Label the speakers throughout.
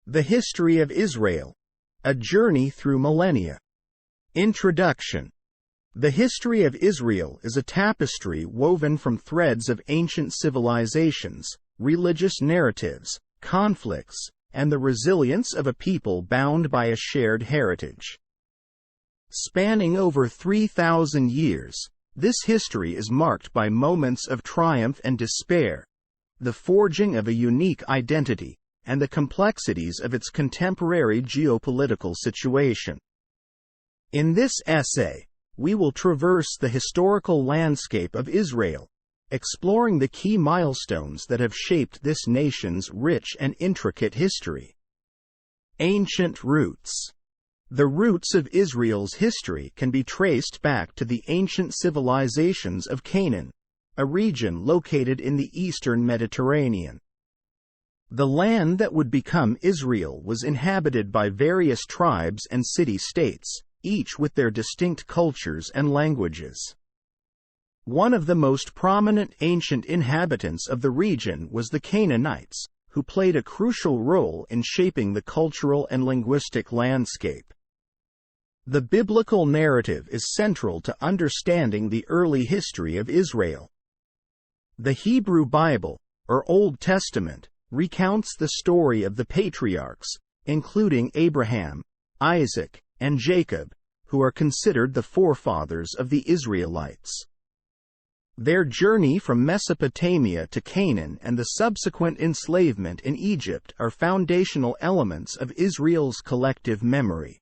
Speaker 1: The History of Israel: A Journey Through Millennia. Introduction. The history of Israel is a tapestry woven from threads of ancient civilizations, religious narratives, conflicts, and the resilience of a people bound by a shared heritage. Spanning over 3,000 years, this history is marked by moments of triumph and despair, the forging of a unique identity, and the complexities of its contemporary geopolitical situation. In this essay, we will traverse the historical landscape of Israel, exploring the key milestones that have shaped this nation's rich and intricate history. Ancient roots. The roots of Israel's history can be traced back to the ancient civilizations of Canaan, a region located in the eastern Mediterranean. The land that would become Israel was inhabited by various tribes and city-states, each with their distinct cultures and languages. One of the most prominent ancient inhabitants of the region was the Canaanites, who played a crucial role in shaping the cultural and linguistic landscape. The biblical narrative is central to understanding the early history of Israel. The Hebrew Bible, or Old Testament, recounts the story of the patriarchs, including Abraham, Isaac, and Jacob, who are considered the forefathers of the Israelites. Their journey from Mesopotamia to Canaan and the subsequent enslavement in Egypt are foundational elements of Israel's collective memory.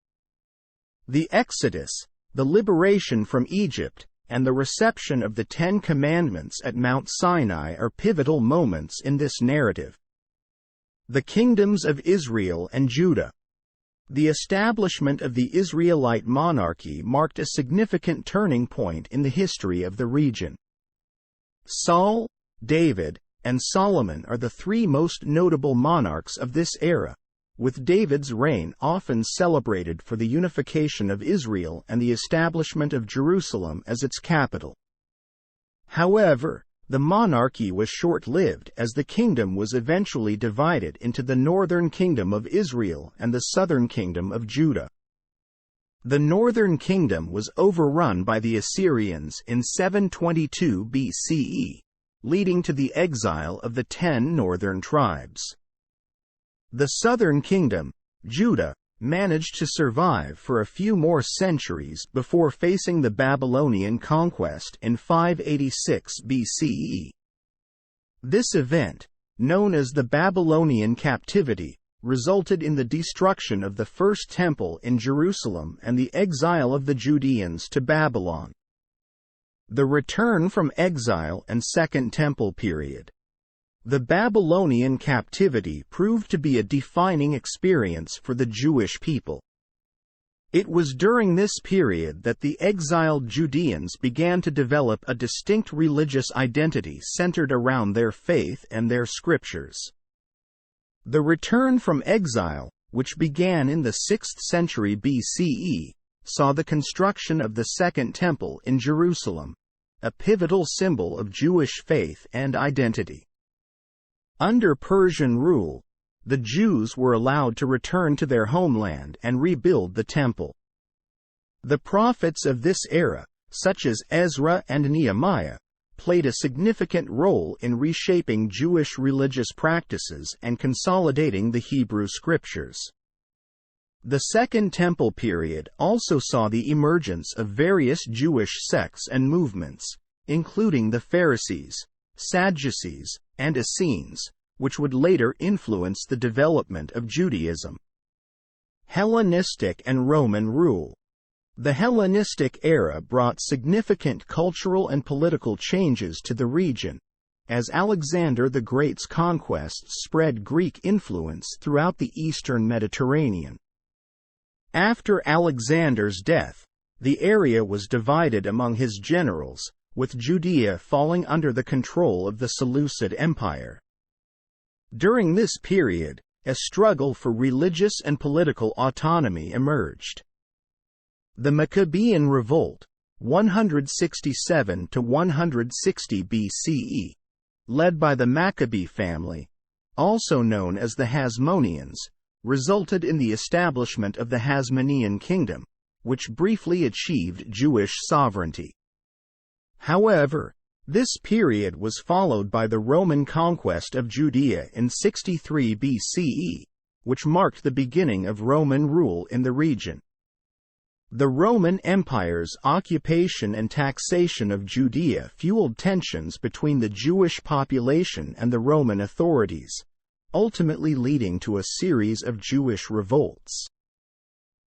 Speaker 1: The Exodus, the liberation from Egypt, and the reception of the Ten Commandments at Mount Sinai are pivotal moments in this narrative. The kingdoms of Israel and Judah. The establishment of the Israelite monarchy marked a significant turning point in the history of the region. Saul, David, and Solomon are the three most notable monarchs of this era, with David's reign often celebrated for the unification of Israel and the establishment of Jerusalem as its capital. However, the monarchy was short-lived as the kingdom was eventually divided into the northern kingdom of Israel and the southern kingdom of Judah. The northern kingdom was overrun by the Assyrians in 722 BCE, leading to the exile of the 10 northern tribes. The southern kingdom, Judah, managed to survive for a few more centuries before facing the Babylonian conquest in 586 BCE. This event, known as the Babylonian captivity, resulted in the destruction of the First Temple in Jerusalem and the exile of the Judeans to Babylon. The return from exile and Second Temple period. The Babylonian captivity proved to be a defining experience for the Jewish people. It was during this period that the exiled Judeans began to develop a distinct religious identity centered around their faith and their scriptures. The return from exile, which began in the 6th century BCE, saw the construction of the Second Temple in Jerusalem, a pivotal symbol of Jewish faith and identity. Under Persian rule, the Jews were allowed to return to their homeland and rebuild the temple. The prophets of this era, such as Ezra and Nehemiah, played a significant role in reshaping Jewish religious practices and consolidating the Hebrew Scriptures. The Second Temple period also saw the emergence of various Jewish sects and movements, including the Pharisees, Sadducees, and Essenes, which would later influence the development of Judaism. Hellenistic and Roman rule. The Hellenistic era brought significant cultural and political changes to the region, as Alexander the Great's conquests spread Greek influence throughout the eastern Mediterranean. After Alexander's death, the area was divided among his generals, with Judea falling under the control of the Seleucid Empire. During this period, a struggle for religious and political autonomy emerged. The Maccabean Revolt, 167 to 160 BCE, led by the Maccabee family, also known as the Hasmoneans, resulted in the establishment of the Hasmonean Kingdom, which briefly achieved Jewish sovereignty. However, this period was followed by the Roman conquest of Judea in 63 BCE, which marked the beginning of Roman rule in the region. The Roman Empire's occupation and taxation of Judea fueled tensions between the Jewish population and the Roman authorities, ultimately leading to a series of Jewish revolts.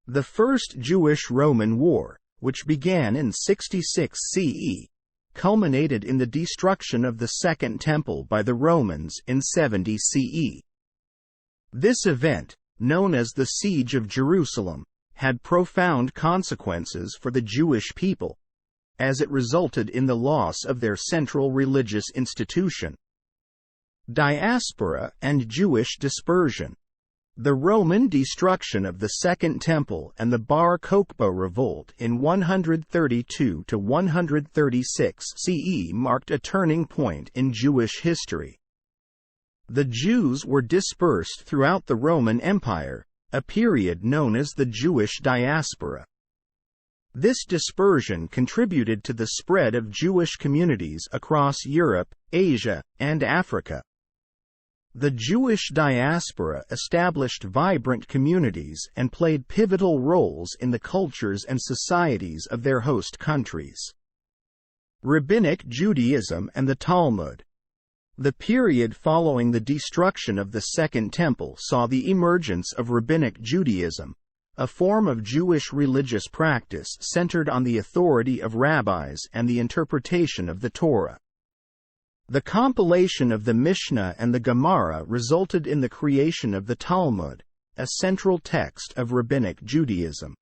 Speaker 1: The First Jewish-Roman War, which began in 66 CE, culminated in the destruction of the Second Temple by the Romans in 70 CE. This event, known as the Siege of Jerusalem, had profound consequences for the Jewish people, as it resulted in the loss of their central religious institution. Diaspora and Jewish dispersion. The Roman destruction of the Second Temple and the Bar Kokhba revolt in 132 to 136 CE marked a turning point in Jewish history. The Jews were dispersed throughout the Roman Empire, a period known as the Jewish diaspora. This dispersion contributed to the spread of Jewish communities across Europe, Asia, and Africa. The Jewish diaspora established vibrant communities and played pivotal roles in the cultures and societies of their host countries. Rabbinic Judaism and the Talmud. The period following the destruction of the Second Temple saw the emergence of Rabbinic Judaism, a form of Jewish religious practice centered on the authority of rabbis and the interpretation of the Torah. The compilation of the Mishnah and the Gemara resulted in the creation of the Talmud, a central text of Rabbinic Judaism.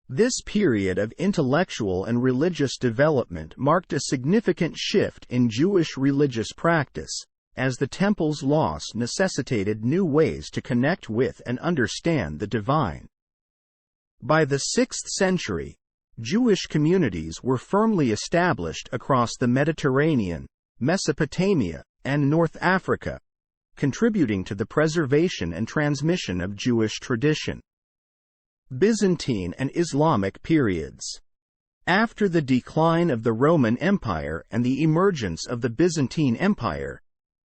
Speaker 1: This period of intellectual and religious development marked a significant shift in Jewish religious practice, as the Temple's loss necessitated new ways to connect with and understand the divine. By the 6th century, Jewish communities were firmly established across the Mediterranean, Mesopotamia, and North Africa, contributing to the preservation and transmission of Jewish tradition. Byzantine and Islamic periods. After the decline of the Roman Empire and the emergence of the Byzantine Empire,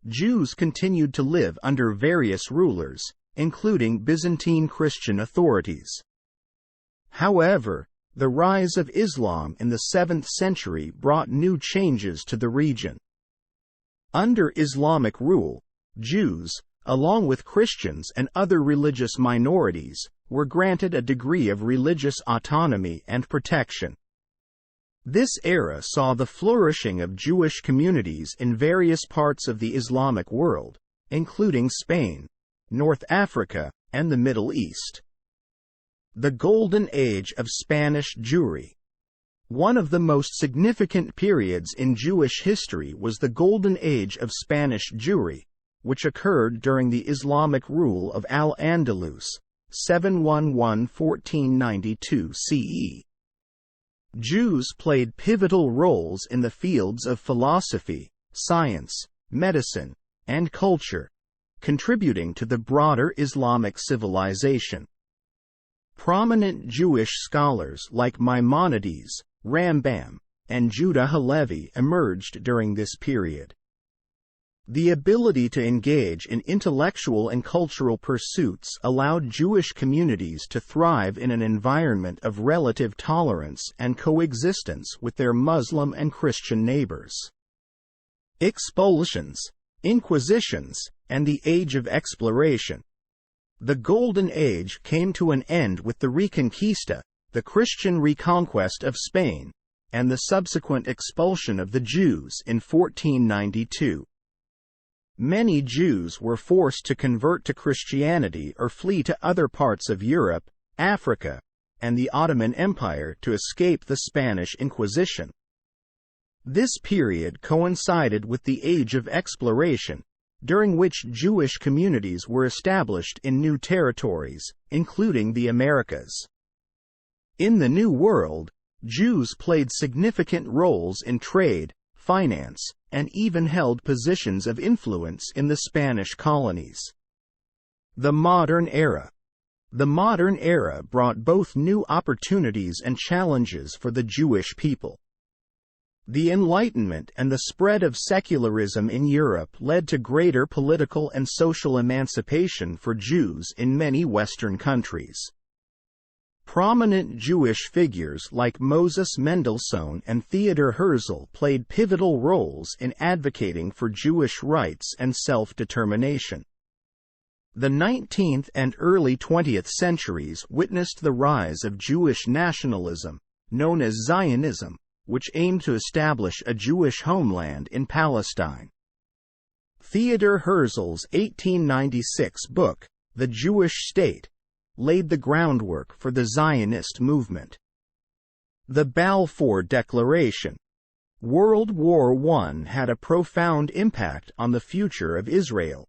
Speaker 1: Jews continued to live under various rulers, including Byzantine Christian authorities. However, the rise of Islam in the 7th century brought new changes to the region. Under Islamic rule, Jews, along with Christians and other religious minorities, were granted a degree of religious autonomy and protection. This era saw the flourishing of Jewish communities in various parts of the Islamic world, including Spain, North Africa, and the Middle East. The Golden Age of Spanish Jewry. One of the most significant periods in Jewish history was the Golden Age of Spanish Jewry, which occurred during the Islamic rule of Al-Andalus, 711–1492 CE. Jews played pivotal roles in the fields of philosophy, science, medicine, and culture, contributing to the broader Islamic civilization. Prominent Jewish scholars like Maimonides, Rambam, and Judah Halevi emerged during this period. The ability to engage in intellectual and cultural pursuits allowed Jewish communities to thrive in an environment of relative tolerance and coexistence with their Muslim and Christian neighbors. Expulsions, inquisitions, and the Age of Exploration. The Golden Age came to an end with the Reconquista, the Christian reconquest of Spain, and the subsequent expulsion of the Jews in 1492. Many Jews were forced to convert to Christianity or flee to other parts of Europe, Africa, and the Ottoman Empire to escape the Spanish Inquisition. This period coincided with the Age of Exploration, during which Jewish communities were established in new territories, including the Americas. In the New World, Jews played significant roles in trade, finance, and even held positions of influence in the Spanish colonies. The modern era. The modern era brought both new opportunities and challenges for the Jewish people. The Enlightenment and the spread of secularism in Europe led to greater political and social emancipation for Jews in many Western countries. Prominent Jewish figures like Moses Mendelssohn and Theodor Herzl played pivotal roles in advocating for Jewish rights and self-determination. The 19th and early 20th centuries witnessed the rise of Jewish nationalism, known as Zionism, which aimed to establish a Jewish homeland in Palestine. Theodor Herzl's 1896 book, The Jewish State, laid the groundwork for the Zionist movement. The Balfour Declaration. World War I had a profound impact on the future of Israel.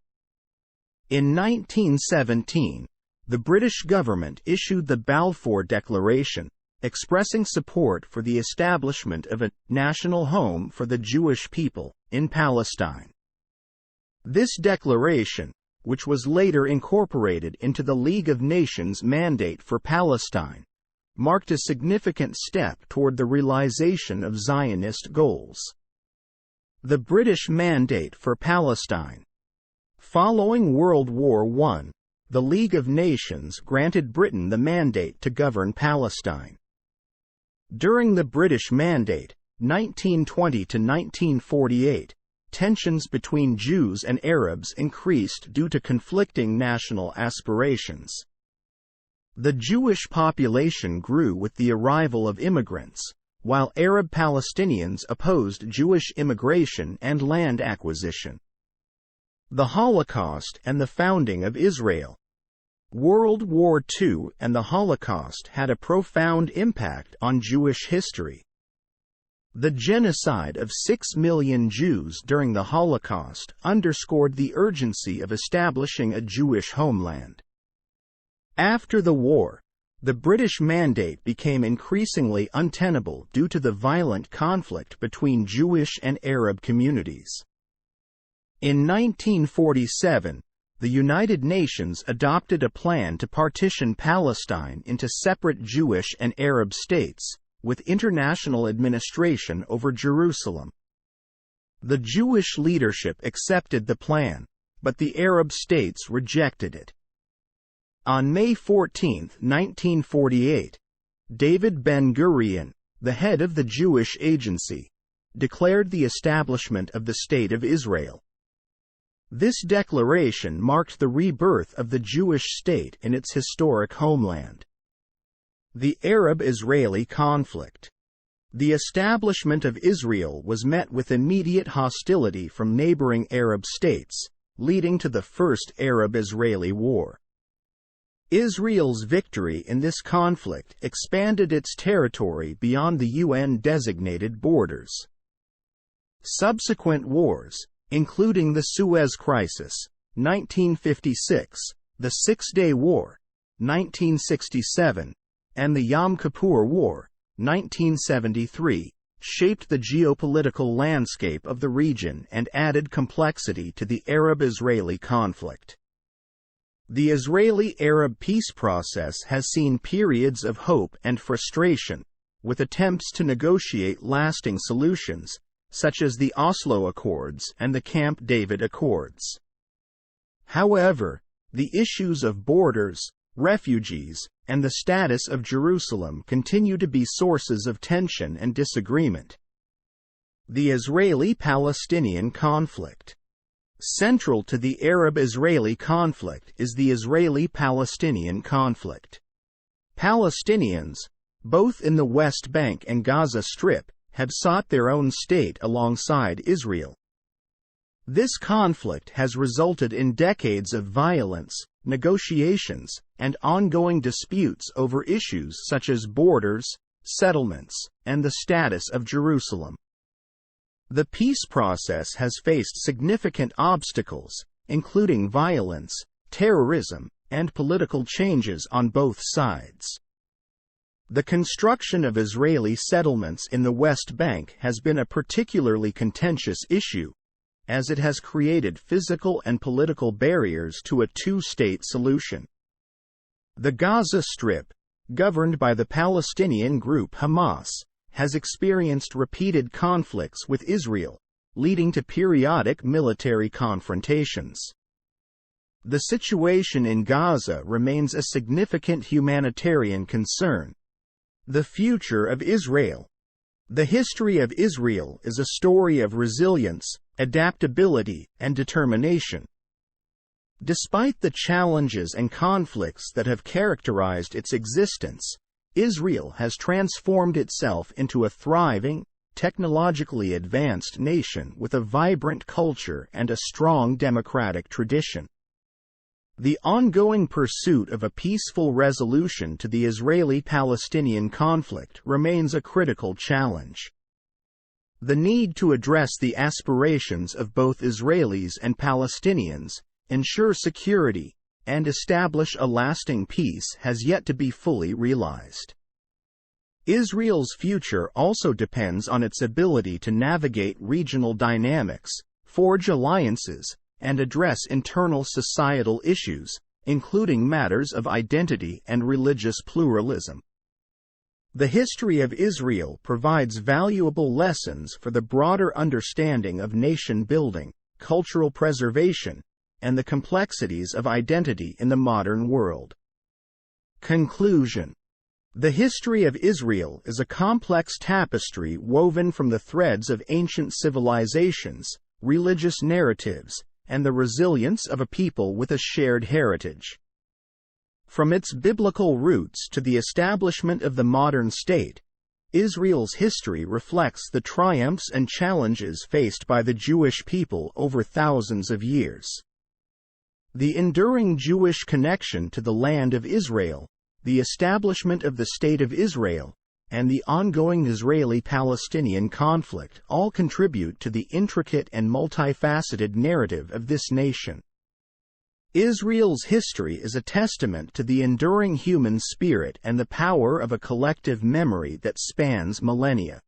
Speaker 1: In 1917, the British government issued the Balfour Declaration, expressing support for the establishment of a national home for the Jewish people in Palestine. This declaration, which was later incorporated into the League of Nations Mandate for Palestine, marked a significant step toward the realization of Zionist goals. The British Mandate for Palestine. Following World War I, the League of Nations granted Britain the mandate to govern Palestine. During the British Mandate, 1920 to 1948, tensions between Jews and Arabs increased due to conflicting national aspirations. The Jewish population grew with the arrival of immigrants, while Arab Palestinians opposed Jewish immigration and land acquisition. The Holocaust and the founding of Israel. World War II and the Holocaust had a profound impact on Jewish history. The genocide of 6 million Jews during the Holocaust underscored the urgency of establishing a Jewish homeland. After the war, the British Mandate became increasingly untenable due to the violent conflict between Jewish and Arab communities. In 1947, the United Nations adopted a plan to partition Palestine into separate Jewish and Arab states, with international administration over Jerusalem. The Jewish leadership accepted the plan, but the Arab states rejected it. On May 14, 1948, David Ben-Gurion, the head of the Jewish Agency, declared the establishment of the State of Israel. This declaration marked the rebirth of the Jewish state in its historic homeland. The Arab-Israeli conflict. The establishment of Israel was met with immediate hostility from neighboring Arab states, leading to the First Arab-Israeli War. Israel's victory in this conflict expanded its territory beyond the UN-designated borders. Subsequent wars, including the Suez Crisis, 1956, the Six-Day War, 1967, and the Yom Kippur War, 1973, shaped the geopolitical landscape of the region and added complexity to the Arab-Israeli conflict. The Israeli-Arab peace process has seen periods of hope and frustration, with attempts to negotiate lasting solutions, such as the Oslo Accords and the Camp David Accords. However, the issues of borders, refugees, and the status of Jerusalem continue to be sources of tension and disagreement. The Israeli-Palestinian conflict. Central to the Arab-Israeli conflict is the Israeli-Palestinian conflict. Palestinians, both in the West Bank and Gaza Strip, have sought their own state alongside Israel. This conflict has resulted in decades of violence, negotiations, and ongoing disputes over issues such as borders, settlements, and the status of Jerusalem. The peace process has faced significant obstacles, including violence, terrorism, and political changes on both sides. The construction of Israeli settlements in the West Bank has been a particularly contentious issue, as it has created physical and political barriers to a two-state solution. The Gaza Strip, governed by the Palestinian group Hamas, has experienced repeated conflicts with Israel, leading to periodic military confrontations. The situation in Gaza remains a significant humanitarian concern. The future of Israel. The history of Israel is a story of resilience, adaptability, and determination. Despite the challenges and conflicts that have characterized its existence, Israel has transformed itself into a thriving, technologically advanced nation with a vibrant culture and a strong democratic tradition. The ongoing pursuit of a peaceful resolution to the Israeli-Palestinian conflict remains a critical challenge. The need to address the aspirations of both Israelis and Palestinians, ensure security, and establish a lasting peace has yet to be fully realized. Israel's future also depends on its ability to navigate regional dynamics, forge alliances, and address internal societal issues, including matters of identity and religious pluralism. The history of Israel provides valuable lessons for the broader understanding of nation-building, cultural preservation, and the complexities of identity in the modern world. Conclusion. The history of Israel is a complex tapestry woven from the threads of ancient civilizations, religious narratives, and the resilience of a people with a shared heritage. From its biblical roots to the establishment of the modern state, Israel's history reflects the triumphs and challenges faced by the Jewish people over thousands of years. The enduring Jewish connection to the land of Israel, the establishment of the State of Israel, and the ongoing Israeli-Palestinian conflict all contribute to the intricate and multifaceted narrative of this nation. Israel's history is a testament to the enduring human spirit and the power of a collective memory that spans millennia.